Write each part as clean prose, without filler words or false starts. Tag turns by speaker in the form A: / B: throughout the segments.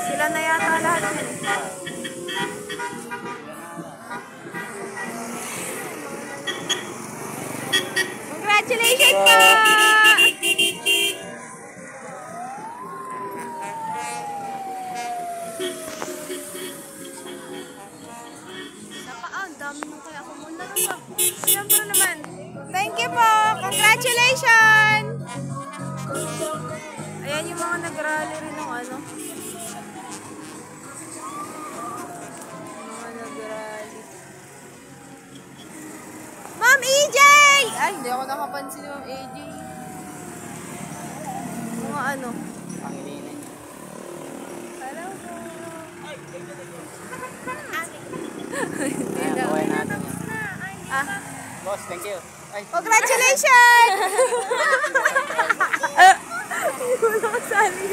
A: Sila na yata lahat yun. Congratulations po! Ang dami nung kaya ako muna naman. Siyempre naman. Thank you po! Congratulations! Ayan yung mga nag-rally rin ng ano. Mga nag-rally. Ma'am EJ! Ay, hindi ako nakapansin Ma'am EJ. Mga ano.
B: Pangilinan niya.
A: Hello po.
B: Buhay natin yan. Boss, thank you. Ay.
A: Congratulations! Wala ko sali.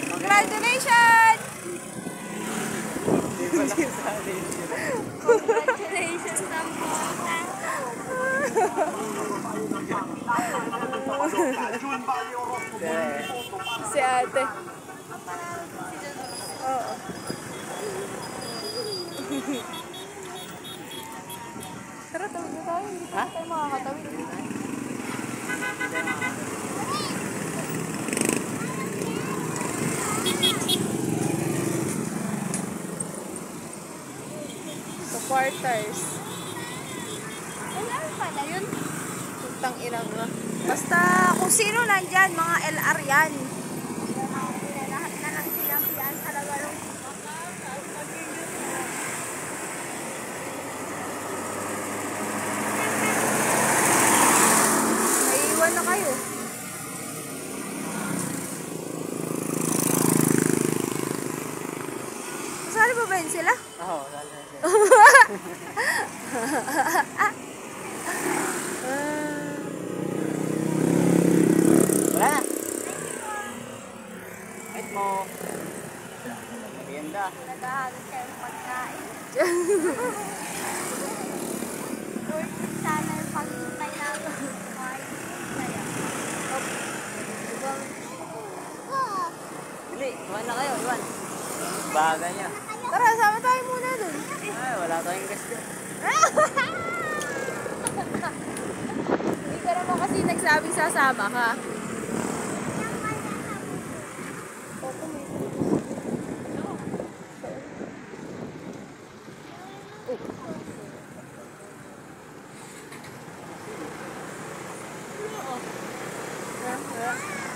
A: Congratulations! Congratulations ng si ate. Oo. Tara, tawid na tayo. Hindi pa tayo makakatawid. Sa quarters.
C: LR pala yun.
A: Puntang inang nga. Basta kung sino nandyan, mga LR yan.
C: Lahat na lang sinapian talaga nung
A: Naiiwan na kayo. Sali ba ba yun sila?
B: Oo, sali na siya. Wala na. Wait mo. Merienda.
C: naghahanap kayong pagkain. Or sana yung pag-hintay namin kumain. Kaya.
B: Dili, iwan na kayo, iwan. Baga niya.
A: Tara, sama tayo muna dun.
B: Ay, wala tayong gas dyan.
A: Hindi ka naman kasi nagsabing sasama ka. Oh.